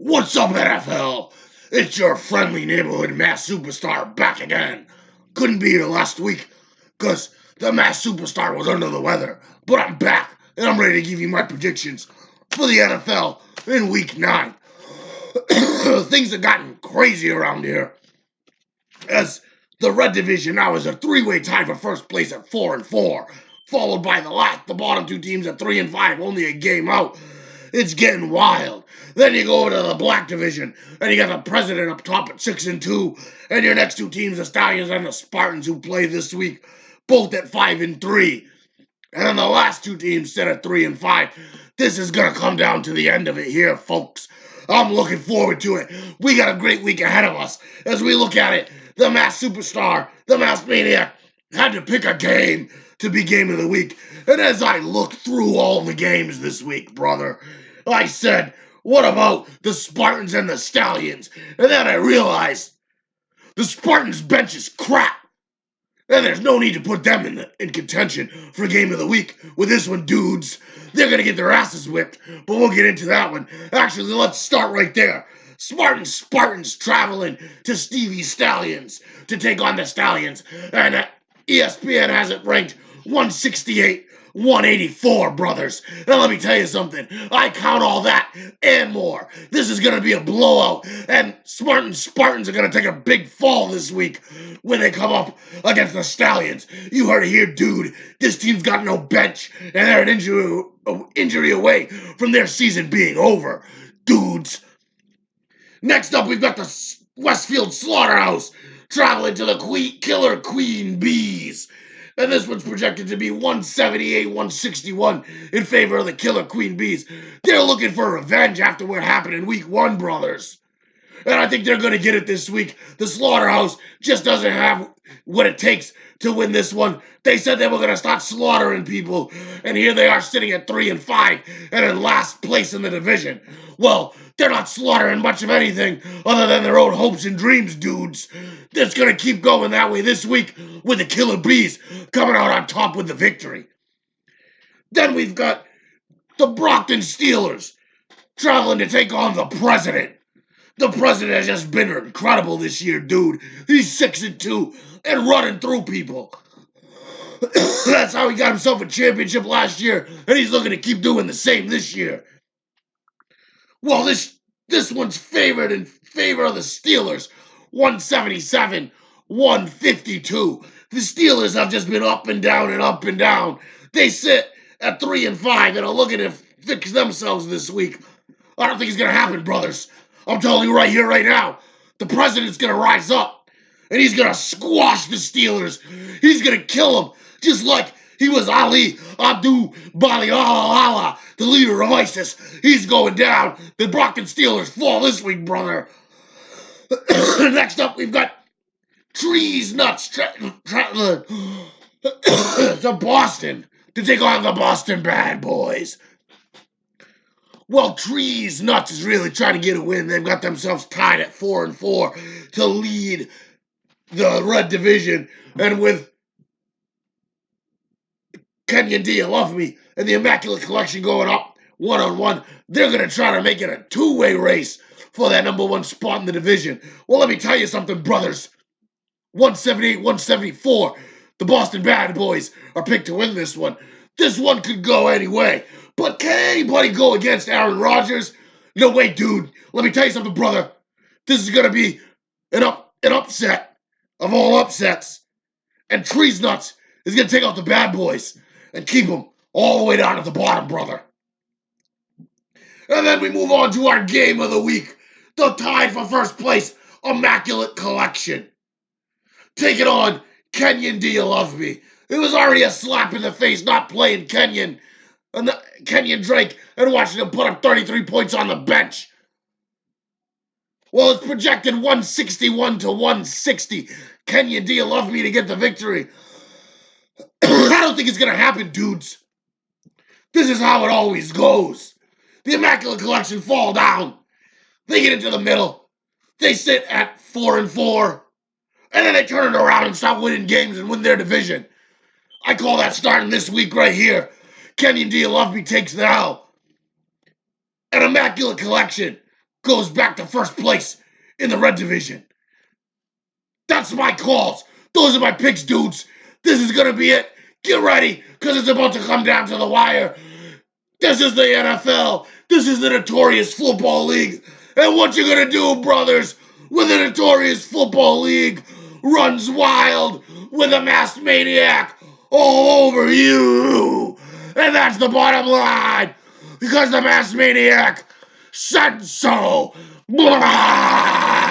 What's up, NFL? It's your friendly neighborhood mass superstar back again. Couldn't be here last week because the mass superstar was under the weather, but I'm back and I'm ready to give you my predictions for the NFL in week 9. Things have gotten crazy around here as the red division now is a three-way tie for first place at 4-4, followed by the bottom two teams at 3-5, only a game out. It's getting wild. Then you go over to the black division, and you got the president up top at 6-2, and your next two teams, the Stallions and the Spartans, who play this week, both at 5-3. And then the last two teams sit at 3-5. This is gonna come down to the end of it here, folks. I'm looking forward to it. We got a great week ahead of us as we look at it. The Masked Superstar, the Masked Maniac, had to pick a game to be game of the week. And as I looked through all the games this week, brother, I said, what about the Spartans and the Stallions? And then I realized the Spartans' bench is crap. And there's no need to put them in contention for game of the week with this one, dudes. They're going to get their asses whipped, but we'll get into that one. Actually, let's start right there. Spartans traveling to Stevie Stallions to take on the Stallions. And ESPN has it ranked 168, 184, brothers. Now let me tell you something. I count all that and more. This is going to be a blowout. And Spartans are going to take a big fall this week when they come up against the Stallions. You heard it here, dude. This team's got no bench, and they're an injury away from their season being over. Dudes. Next up, we've got the Westfield Slaughterhouse traveling to the Killer Queen Bees. And this one's projected to be 178, 161 in favor of the Killer Queen Bees. They're looking for revenge after what happened in week 1, brothers. And I think they're going to get it this week. The Slaughterhouse just doesn't have what it takes to win this one. They said they were going to start slaughtering people, and here they are sitting at 3-5 and in last place in the division. Well, they're not slaughtering much of anything other than their own hopes and dreams, dudes. It's going to keep going that way this week with the Killer Bees coming out on top with the victory. Then we've got the Brockton Steelers traveling to take on the President. The President has just been incredible this year, dude. He's 6-2 and running through people. That's how he got himself a championship last year, and he's looking to keep doing the same this year. Well, this one's favored in favor of the Steelers, 177, 152. The Steelers have just been up and down and up and down. They sit at 3-5 and are looking to fix themselves this week. I don't think it's going to happen, brothers. I'm telling you right here, right now, the President's going to rise up, and he's going to squash the Steelers. He's going to kill them, just like he was Ali Abdu Bali Allah, the leader of ISIS. He's going down. The Brockton Steelers fall this week, brother. Next up, we've got Trees Nuts to Boston to take on the Boston Bad Boys. Well, Trees Nuts is really trying to get a win. They've got themselves tied at 4-4 to lead the Red Division. And with Kenyon D, Love Me, and the Immaculate Collection going up 1-on-1, they're going to try to make it a two-way race for that number 1 spot in the division. Well, let me tell you something, brothers. 178, 174. The Boston Bad Boys are picked to win this one. This one could go any way. But can anybody go against Aaron Rodgers? No way, dude. Let me tell you something, brother. This is going to be an upset of all upsets. And Trees Nuts is going to take out the Bad Boys and keep them all the way down at the bottom, brother. And then we move on to our game of the week. The tied for first place Immaculate Collection. Take it on Kenyon D, Love Me. It was already a slap in the face not playing Kenyon Drake and watching him put up 33 points on the bench. Well, it's projected 161 to 160. Kenyon D, Love Me to get the victory. I don't think it's going to happen, dudes. This is how it always goes. The Immaculate Collection fall down. They get into the middle. They sit at 4-4. And then they turn it around and start winning games and win their division. I call that starting this week right here. Kenyon D, Love Me takes the L. An Immaculate Collection goes back to first place in the red division. That's my calls. Those are my picks, dudes. This is going to be it. Get ready, because it's about to come down to the wire. This is the NFL. This is the Notorious Football League. And what you're going to do, brothers, when the Notorious Football League runs wild with a Masked Maniac all over you. And that's the bottom line. Because the Masked Maniac said so. Blah!